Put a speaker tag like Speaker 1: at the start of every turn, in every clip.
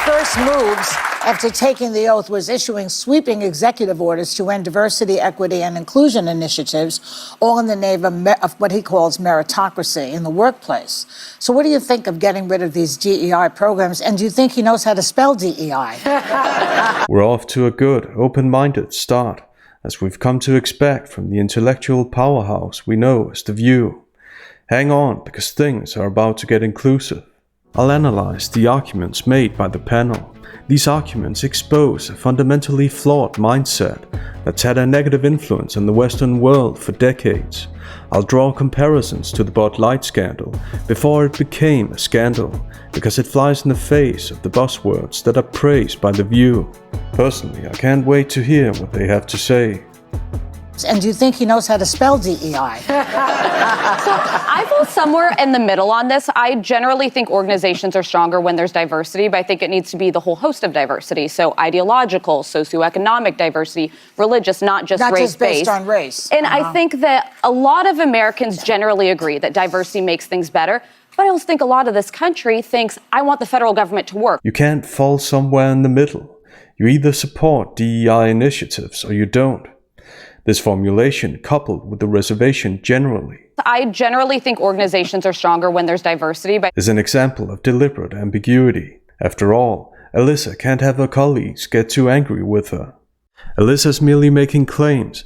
Speaker 1: first moves after taking the oath was issuing sweeping executive orders to end diversity, equity, and inclusion initiatives, all in the name of what he calls meritocracy in the workplace. So what do you think of getting rid of these DEI programs, and do you think he knows how to spell DEI?
Speaker 2: We're off to a good, open-minded start, as we've come to expect from the intellectual powerhouse we know as The View. Hang on, because things are about to get inclusive. I'll analyze the arguments made by the panel. These arguments expose a fundamentally flawed mindset that's had a negative influence on the Western world for decades. I'll draw comparisons to the Bud Light scandal before it became a scandal, because it flies in the face of the buzzwords that are praised by The View. Personally, I can't wait to hear what they have to say.
Speaker 1: And do you think he knows how to spell DEI?
Speaker 3: So I fall somewhere in the middle on this. I generally think organizations are stronger when there's diversity, but I think it needs to be the whole host of diversity. So ideological, socioeconomic diversity, religious, not just race-based.
Speaker 1: Not just based on race.
Speaker 3: And I think that a lot of Americans generally agree that diversity makes things better. But I also think a lot of this country thinks, I want the federal government to work.
Speaker 2: You can't fall somewhere in the middle. You either support DEI initiatives or you don't. This formulation, coupled with the reservation generally,
Speaker 3: I generally think organizations are stronger when there's diversity, but
Speaker 2: is an example of deliberate ambiguity. After all, Alissa can't have her colleagues get too angry with her. Alissa's merely making claims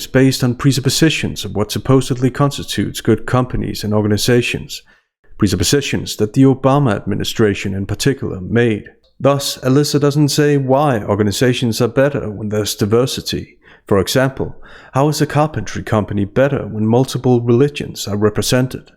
Speaker 2: based on presuppositions of what supposedly constitutes good companies and organizations, presuppositions that the Obama administration in particular made. Thus, Alissa doesn't say why organizations are better when there's diversity. For example, how is a carpentry company better when multiple religions are represented?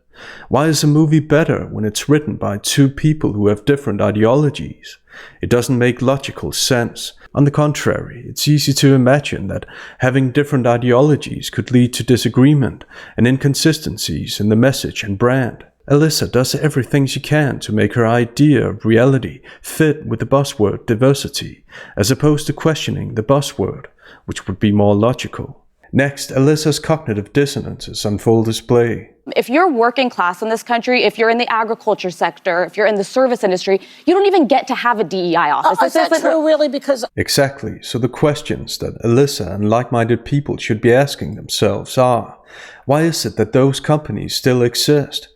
Speaker 2: Why is a movie better when it's written by two people who have different ideologies? It doesn't make logical sense. On the contrary, it's easy to imagine that having different ideologies could lead to disagreement and inconsistencies in the message and brand. Alissa does everything she can to make her idea of reality fit with the buzzword diversity, as opposed to questioning the buzzword, which would be more logical. Next, Alissa's cognitive dissonance is on full display.
Speaker 3: if you're working class in this country, if you're in the agriculture sector, if you're in the service industry, you don't even get to have a DEI office.
Speaker 1: Is that true, really? Because
Speaker 2: Exactly. So the questions that Alissa and like-minded people should be asking themselves are, why is it that those companies still exist?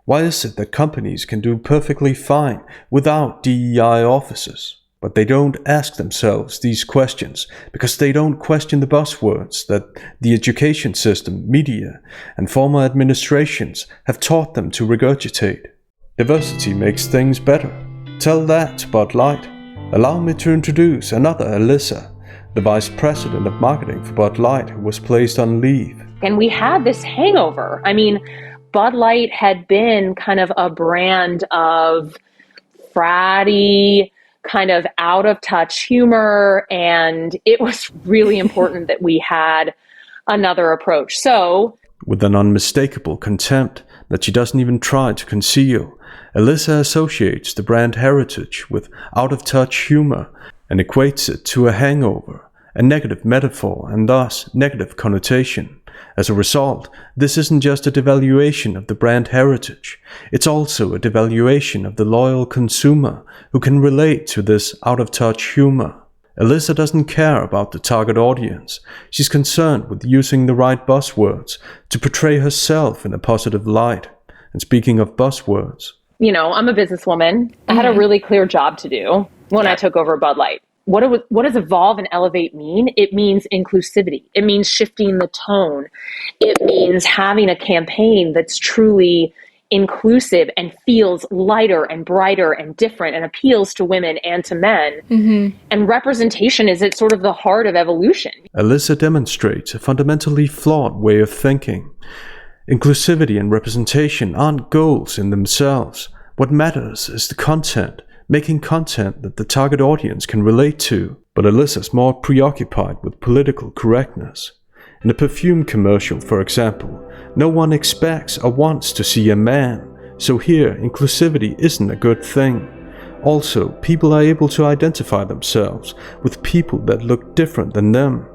Speaker 2: Why is it that companies can do perfectly fine without DEI offices? But they don't ask themselves these questions because they don't question the buzzwords that the education system, media, and former administrations have taught them to regurgitate. Diversity makes things better. Tell that to Bud Light. Allow me to introduce another Alissa, the vice president of marketing for Bud Light, who was placed on leave.
Speaker 4: And we had this hangover. I mean, Bud Light had been kind of a brand of fratty, kind of out of touch humor, and it was really important that we had another approach. So,
Speaker 2: with an unmistakable contempt that she doesn't even try to conceal, Alissa associates the brand heritage with out of touch humor and equates it to a hangover, a negative metaphor and thus negative connotation. As a result, this isn't just a devaluation of the brand heritage, it's also a devaluation of the loyal consumer who can relate to this out-of-touch humor. Alissa doesn't care about the target audience. She's concerned with using the right buzzwords to portray herself in a positive light. And speaking of buzzwords,
Speaker 4: you know, I'm a businesswoman. I had a really clear job to do when I took over Bud Light. What does evolve and elevate mean? It means inclusivity. It means shifting the tone. It means having a campaign that's truly inclusive and feels lighter and brighter and different and appeals to women and to men. Mm-hmm. And representation is at sort of the heart of evolution.
Speaker 2: Alissa demonstrates a fundamentally flawed way of thinking. Inclusivity and representation aren't goals in themselves. What matters is the content. Making content that the target audience can relate to. But Alissa's more preoccupied with political correctness. In a perfume commercial, for example, no one expects or wants to see a man, so here inclusivity isn't a good thing. Also, people are able to identify themselves with people that look different than them.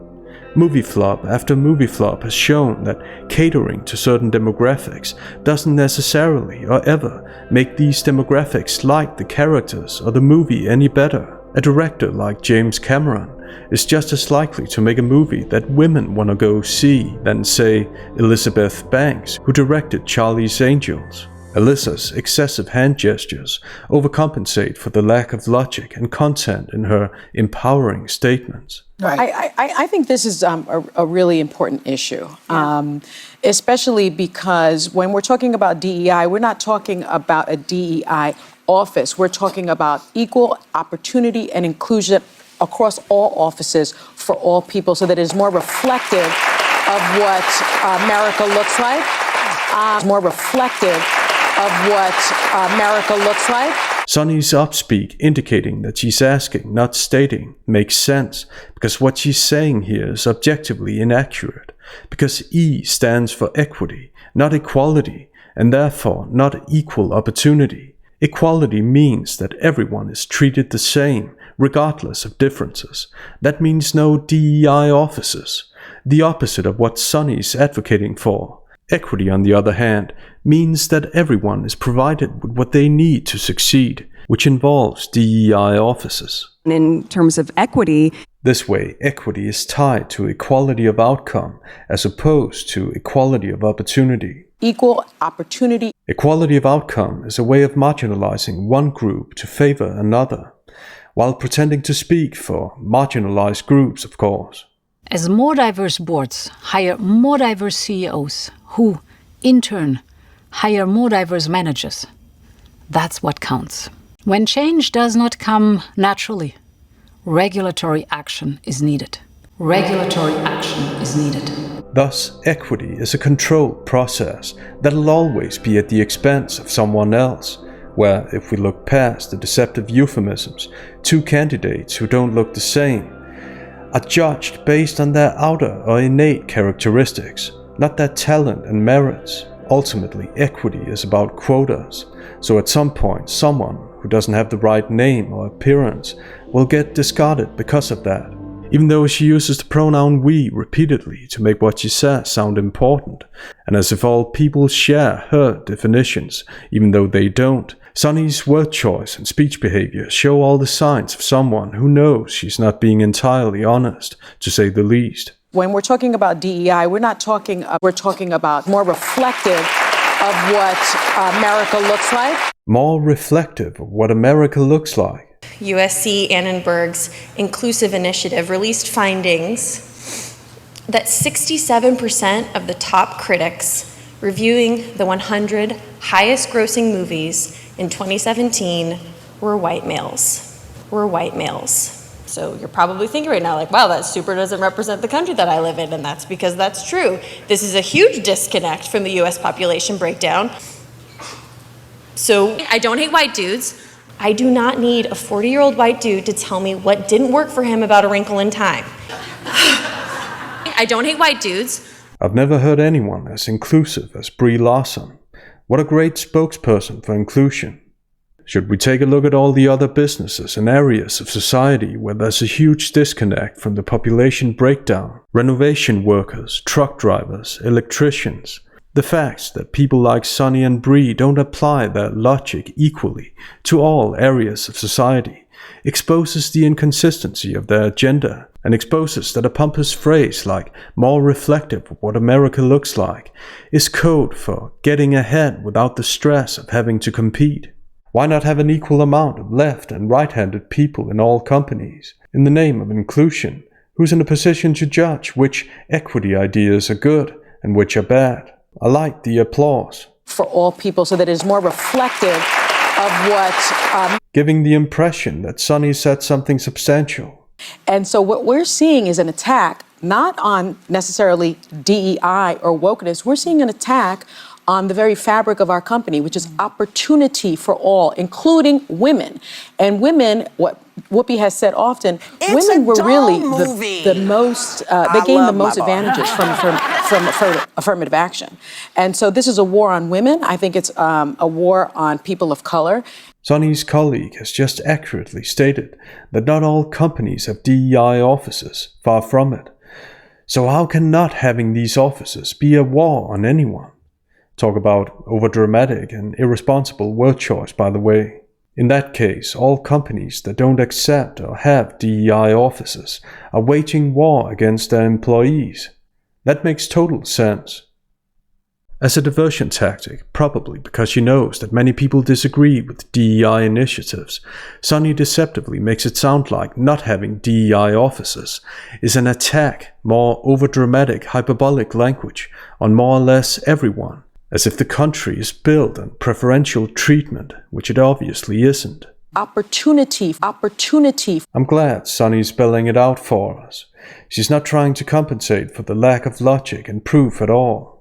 Speaker 2: Movie flop after movie flop has shown that catering to certain demographics doesn't necessarily or ever make these demographics like the characters or the movie any better. A director like James Cameron is just as likely to make a movie that women want to go see than, say, Elizabeth Banks, who directed Charlie's Angels. Alyssa's excessive hand gestures overcompensate for the lack of logic and content in her empowering statements.
Speaker 5: Right. I think this is a really important issue, especially because when we're talking about DEI, we're not talking about a DEI office. We're talking about equal opportunity and inclusion across all offices for all people so that it's more reflective of what America looks like. More reflective of what America looks like.
Speaker 2: Sunny's upspeak indicating that she's asking, not stating, makes sense because what she's saying here is objectively inaccurate, because E stands for equity, not equality, and therefore not equal opportunity. Equality means that everyone is treated the same, regardless of differences. That means no DEI offices, the opposite of what Sunny's advocating for. Equity, on the other hand, means that everyone is provided with what they need to succeed, which involves DEI offices.
Speaker 6: In terms of equity,
Speaker 2: this way, equity is tied to equality of outcome as opposed to equality of opportunity.
Speaker 5: Equal opportunity.
Speaker 2: Equality of outcome is a way of marginalizing one group to favor another, while pretending to speak for marginalized groups, of course.
Speaker 7: As more diverse boards hire more diverse CEOs, who, in turn, hire more diverse managers, that's what counts. When change does not come naturally, regulatory action is needed. Regulatory action is needed.
Speaker 2: Thus, equity is a controlled process that'll always be at the expense of someone else, where, if we look past the deceptive euphemisms, two candidates who don't look the same are judged based on their outer or innate characteristics, not their talent and merits. Ultimately, equity is about quotas, so at some point someone who doesn't have the right name or appearance will get discarded because of that. Even though she uses the pronoun we repeatedly to make what she says sound important, and as if all people share her definitions, even though they don't, Sunny's word choice and speech behavior show all the signs of someone who knows she's not being entirely honest, to say the least.
Speaker 5: When we're talking about DEI, we're talking about more reflective of what America looks like.
Speaker 2: More reflective of what America looks like.
Speaker 8: USC Annenberg's Inclusive Initiative released findings that 67% of the top critics reviewing the 100 highest grossing movies in 2017 were white males. So you're probably thinking right now, like, wow, that super doesn't represent the country that I live in, and that's because that's true. This is a huge disconnect from the US population breakdown. So I don't hate white dudes. I do not need a 40-year-old white dude to tell me what didn't work for him about A Wrinkle in Time. I don't hate white dudes.
Speaker 2: I've never heard anyone as inclusive as Brie Larson. What a great spokesperson for inclusion. Should we take a look at all the other businesses and areas of society where there's a huge disconnect from the population breakdown? Renovation workers, truck drivers, electricians. The fact that people like Sunny and Brie don't apply their logic equally to all areas of society exposes the inconsistency of their agenda, and exposes that a pompous phrase like more reflective of what America looks like is code for getting ahead without the stress of having to compete. Why not have an equal amount of left and right-handed people in all companies, in the name of inclusion, who's in a position to judge which equity ideas are good and which are bad? I like the applause.
Speaker 5: For all people so that it's more reflective of what...
Speaker 2: Giving the impression that Sunny said something substantial.
Speaker 5: And so what we're seeing is an attack, not on necessarily DEI or wokeness, we're seeing an attack on the very fabric of our company, which is opportunity for all, including women. And women, what Whoopi has said often, women were really the most, they gained the most advantages from affirmative action. And so this is a war on women. I think it's a war on people of color.
Speaker 2: Sunny's colleague has just accurately stated that not all companies have DEI offices, far from it. So how can not having these offices be a war on anyone? Talk about overdramatic and irresponsible word choice, by the way. In that case, all companies that don't accept or have DEI officers are waging war against their employees. That makes total sense. As a diversion tactic, probably because she knows that many people disagree with DEI initiatives, Sunny deceptively makes it sound like not having DEI officers is an attack, more overdramatic, hyperbolic language on more or less everyone, as if the country is built on preferential treatment, which it obviously isn't.
Speaker 5: Opportunity.
Speaker 2: I'm glad Sunny's spelling it out for us. She's not trying to compensate for the lack of logic and proof at all.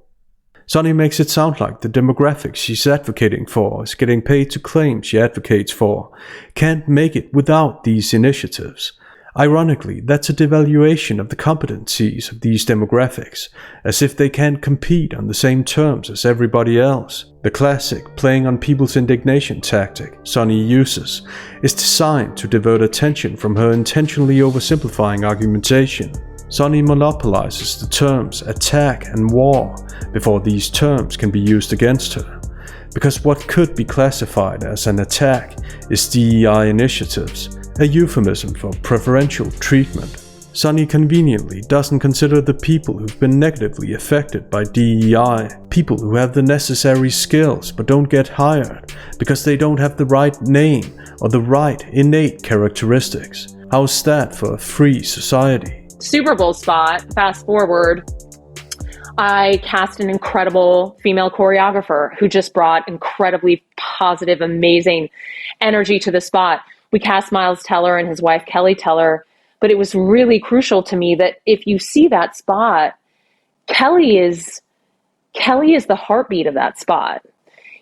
Speaker 2: Sunny makes it sound like the demographics she's advocating for is getting paid to claim she advocates for can't make it without these initiatives. Ironically, that's a devaluation of the competencies of these demographics, as if they can't compete on the same terms as everybody else. The classic playing on people's indignation tactic Sunny uses is designed to divert attention from her intentionally oversimplifying argumentation. Sunny monopolizes the terms attack and war before these terms can be used against her. Because what could be classified as an attack is DEI initiatives, a euphemism for preferential treatment. Sunny conveniently doesn't consider the people who've been negatively affected by DEI, people who have the necessary skills but don't get hired because they don't have the right name or the right innate characteristics. How's that for a free society?
Speaker 4: Super Bowl spot, fast forward, I cast an incredible female choreographer who just brought incredibly positive, amazing energy to the spot. We cast Miles Teller and his wife Kelly Teller, but it was really crucial to me that if you see that spot, Kelly is the heartbeat of that spot.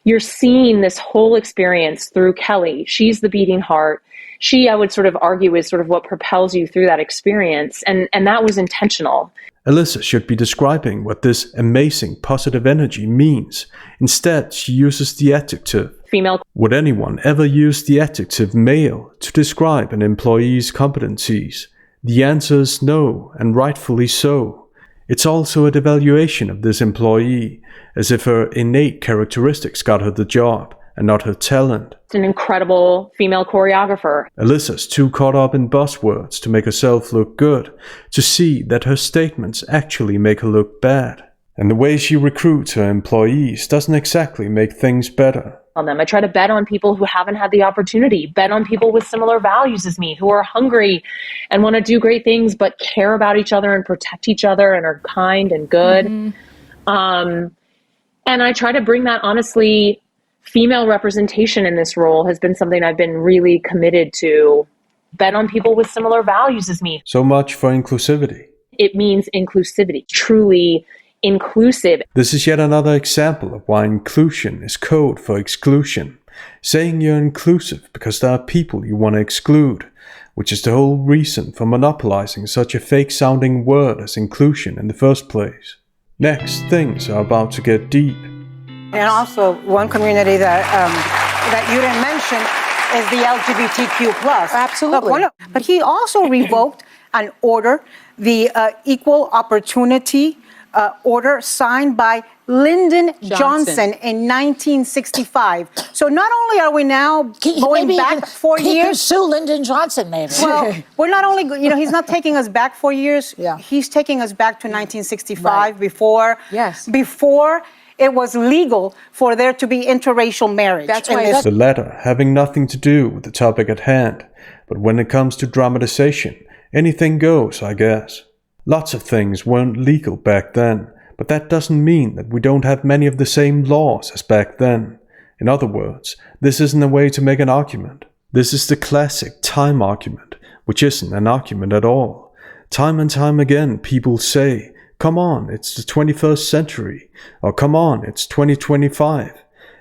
Speaker 4: You're seeing this whole experience through Kelly. She's the beating heart. She, I would sort of argue, is sort of what propels you through that experience. And that was intentional.
Speaker 2: Alissa should be describing what this amazing positive energy means. Instead, she uses the adjective
Speaker 4: female.
Speaker 2: Would anyone ever use the adjective male to describe an employee's competencies? The answer is no, and rightfully so. It's also a devaluation of this employee, as if her innate characteristics got her the job, and not her talent.
Speaker 4: An incredible female choreographer.
Speaker 2: Alyssa's too caught up in buzzwords to make herself look good, to see that her statements actually make her look bad. And the way she recruits her employees doesn't exactly make things better.
Speaker 4: On them. I try to bet on people who haven't had the opportunity, bet on people with similar values as me, who are hungry and want to do great things, but care about each other and protect each other and are kind and good. And I try to bring that, honestly, female representation in this role has been something I've been really committed to. Bet on people with similar values as me.
Speaker 2: So much for inclusivity.
Speaker 4: It means inclusivity, truly inclusive.
Speaker 2: This is yet another example of why inclusion is code for exclusion. Saying you're inclusive because there are people you want to exclude, which is the whole reason for monopolizing such a fake-sounding word as inclusion in the first place. Next, things are about to get deep.
Speaker 9: And also, one community that you didn't mention is the LGBTQ+.
Speaker 5: Absolutely.
Speaker 9: But he also revoked an order, the Equal Opportunity order signed by Lyndon Johnson in 1965. So not only are we now going back 4 years.
Speaker 1: Sue Lyndon Johnson, maybe.
Speaker 9: Well, we're not only, he's not taking us back 4 years.
Speaker 1: Yeah.
Speaker 9: He's taking us back to 1965
Speaker 1: Right.
Speaker 9: before it was legal for there to be interracial marriage.
Speaker 5: That's right.
Speaker 2: The latter having nothing to do with the topic at hand, but when it comes to dramatization, anything goes, I guess. Lots of things weren't legal back then, but that doesn't mean that we don't have many of the same laws as back then. In other words, this isn't a way to make an argument. This is the classic time argument, which isn't an argument at all. Time and time again, people say, come on, it's the 21st century, or come on, it's 2025.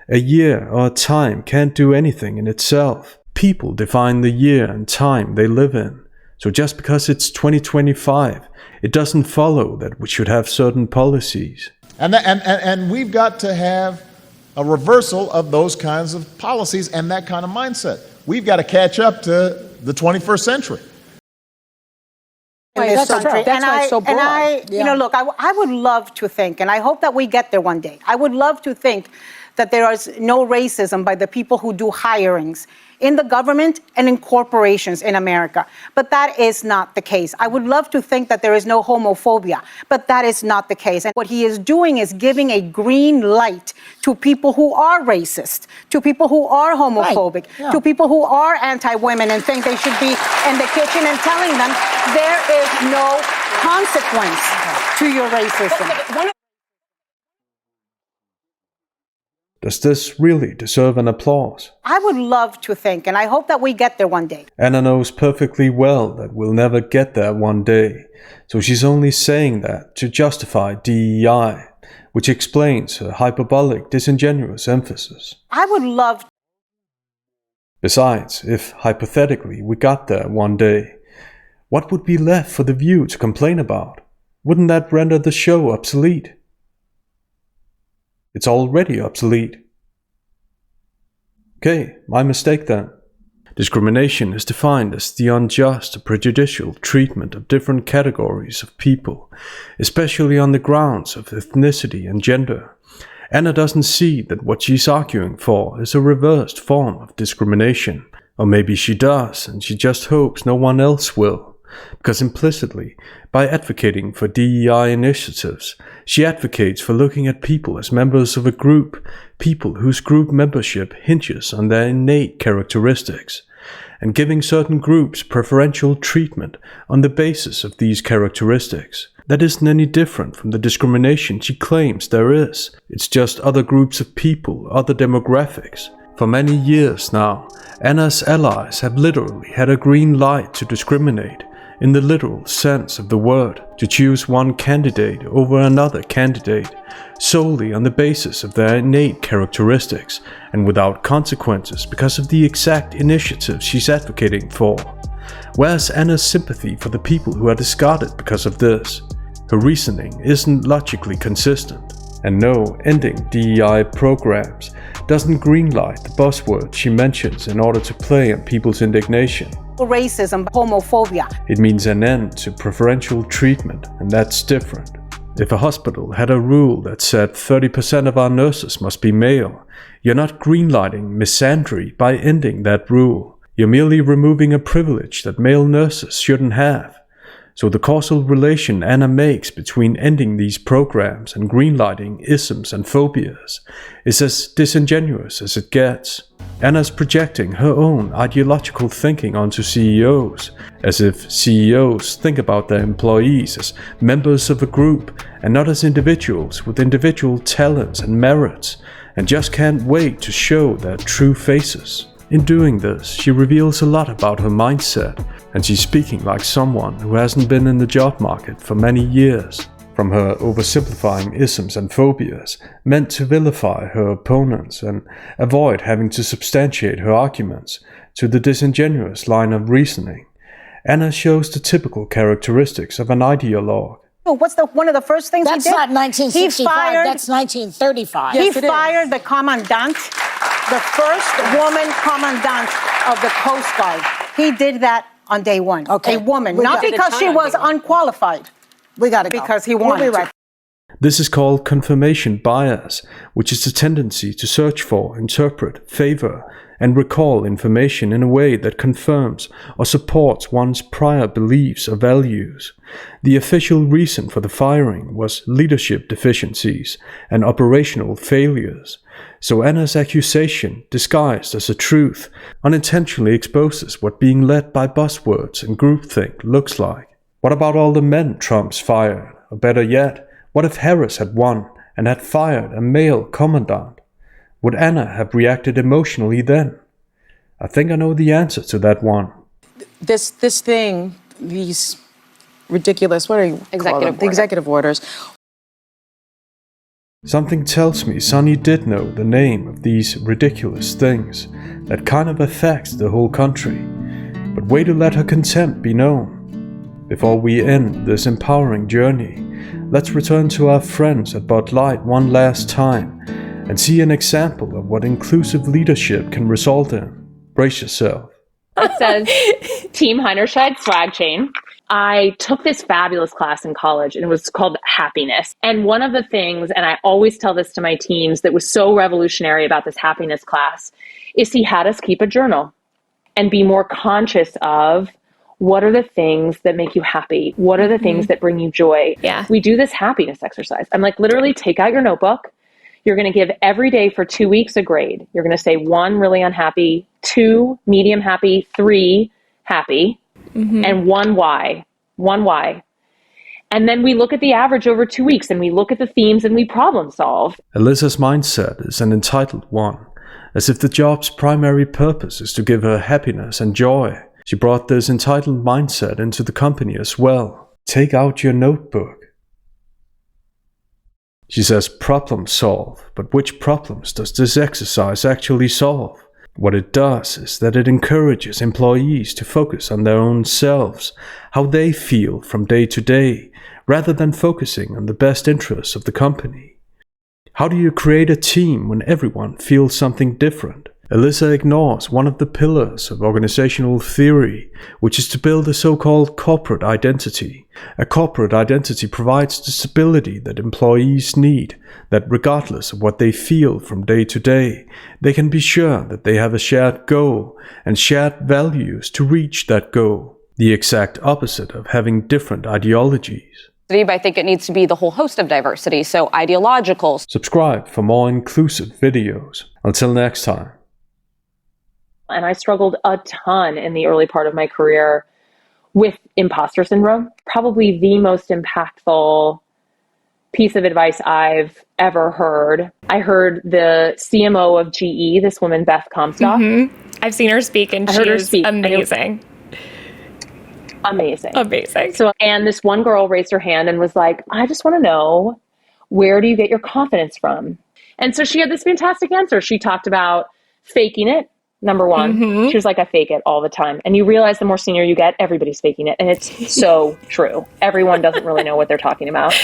Speaker 2: A year or a time can't do anything in itself. People define the year and time they live in. So just because it's 2025, it doesn't follow that we should have certain policies.
Speaker 10: And we've got to have a reversal of those kinds of policies and that kind of mindset. We've got to catch up to the 21st century.
Speaker 9: in this
Speaker 5: That's
Speaker 9: country.
Speaker 5: why it's so broad.
Speaker 9: And I, you know, look, I would love to think, and I hope that we get there one day. I would love to think that there is no racism by the people who do hirings in the government and in corporations in America. But that is not the case. I would love to think that there is no homophobia, but that is not the case. And what he is doing is giving a green light to people who are racist, to people who are homophobic, to people who are anti-women and think they should be in the kitchen, and telling them there is no consequence to your racism.
Speaker 2: Does this really deserve an applause?
Speaker 9: I would love to think, and I hope that we get there one day.
Speaker 2: Anna knows perfectly well that we'll never get there one day, so she's only saying that to justify DEI, which explains her hyperbolic, disingenuous emphasis.
Speaker 9: I would love.
Speaker 2: Besides, if hypothetically we got there one day, what would be left for The View to complain about? Wouldn't that render the show obsolete? It's already obsolete. Okay, my mistake then. Discrimination is defined as the unjust or prejudicial treatment of different categories of people, especially on the grounds of ethnicity and gender. Anna doesn't see that what she's arguing for is a reversed form of discrimination. Or maybe she does, and she just hopes no one else will. Because implicitly, by advocating for DEI initiatives, she advocates for looking at people as members of a group, people whose group membership hinges on their innate characteristics, and giving certain groups preferential treatment on the basis of these characteristics. That isn't any different from the discrimination she claims there is. It's just other groups of people, other demographics. For many years now, Anna's allies have literally had a green light to discriminate, in the literal sense of the word, to choose one candidate over another candidate, solely on the basis of their innate characteristics, and without consequences because of the exact initiatives she's advocating for. Where's Anna's sympathy for the people who are discarded because of this? Her reasoning isn't logically consistent. And no, ending DEI programs doesn't greenlight the buzzword she mentions in order to play on people's indignation.
Speaker 9: Racism, homophobia.
Speaker 2: It means an end to preferential treatment, and that's different. If a hospital had a rule that said 30% of our nurses must be male, you're not greenlighting misandry by ending that rule. You're merely removing a privilege that male nurses shouldn't have. So the causal relation Anna makes between ending these programs and greenlighting isms and phobias is as disingenuous as it gets. Anna's projecting her own ideological thinking onto CEOs, as if CEOs think about their employees as members of a group and not as individuals with individual talents and merits, and just can't wait to show their true faces. In doing this, she reveals a lot about her mindset, and she's speaking like someone who hasn't been in the job market for many years. From her oversimplifying isms and phobias, meant to vilify her opponents and avoid having to substantiate her arguments, to the disingenuous line of reasoning, Anna shows the typical characteristics of an ideologue.
Speaker 9: What's one of the first things
Speaker 1: That's
Speaker 9: he did?
Speaker 1: not 1965, that's 1935.
Speaker 9: He fired the commandant, the first woman commandant of the Coast Guard. He did that on day one.
Speaker 1: Okay.
Speaker 9: A woman, not because she was unqualified.
Speaker 1: We gotta go.
Speaker 9: Because he wanted to.
Speaker 2: This is called confirmation bias, which is the tendency to search for, interpret, favor, and recall information in a way that confirms or supports one's prior beliefs or values. The official reason for the firing was leadership deficiencies and operational failures. So Anna's accusation, disguised as a truth, unintentionally exposes what being led by buzzwords and groupthink looks like. What about all the men Trump's fired? Or better yet, what if Harris had won and had fired a male commandant? Would Anna have reacted emotionally then? I think I know the answer to that one.
Speaker 5: This thing, these ridiculous, what are you call them? The executive orders.
Speaker 2: Something tells me Sonny did know the name of these ridiculous things that kind of affects the whole country. But way to let her contempt be known. Before we end this empowering journey, let's return to our friends at Bud Light one last time and see an example of what inclusive leadership can result in. Brace yourself.
Speaker 4: It says Team Heinerscheid swag chain. I took this fabulous class in college and it was called happiness. And one of the things, and I always tell this to my teams, that was so revolutionary about this happiness class is he had us keep a journal and be more conscious of what are the things that make you happy? What are the things that bring you joy?
Speaker 11: Yeah.
Speaker 4: We do this happiness exercise. I'm like, literally take out your notebook. You're going to give every day for 2 weeks a grade. You're going to say 1, really unhappy, 2, medium happy, 3, happy, and 1 why. 1 why. And then we look at the average over 2 weeks and we look at the themes and we problem solve.
Speaker 2: Alyssa's mindset is an entitled one, as if the job's primary purpose is to give her happiness and joy. She brought this entitled mindset into the company as well. Take out your notebook. She says problem solve, but which problems does this exercise actually solve? What it does is that it encourages employees to focus on their own selves, how they feel from day to day, rather than focusing on the best interests of the company. How do you create a team when everyone feels something different? Alissa ignores one of the pillars of organizational theory, which is to build a so-called corporate identity. A corporate identity provides the stability that employees need, that regardless of what they feel from day to day, they can be sure that they have a shared goal and shared values to reach that goal. The exact opposite of having different ideologies.
Speaker 3: I think it needs to be the whole host of diversity, so ideological.
Speaker 2: Subscribe for more inclusive videos. Until next time.
Speaker 4: And I struggled a ton in the early part of my career with imposter syndrome. Probably the most impactful piece of advice I've ever heard. I heard the CMO of GE, this woman, Beth Comstock.
Speaker 11: I've seen her speak and she's amazing. Amazing.
Speaker 4: So, and this one girl raised her hand and was like, I just want to know, where do you get your confidence from? And so she had this fantastic answer. She talked about faking it. Number one, she was like, I fake it all the time. And you realize the more senior you get, everybody's faking it. And it's so true. Everyone doesn't really know what they're talking about.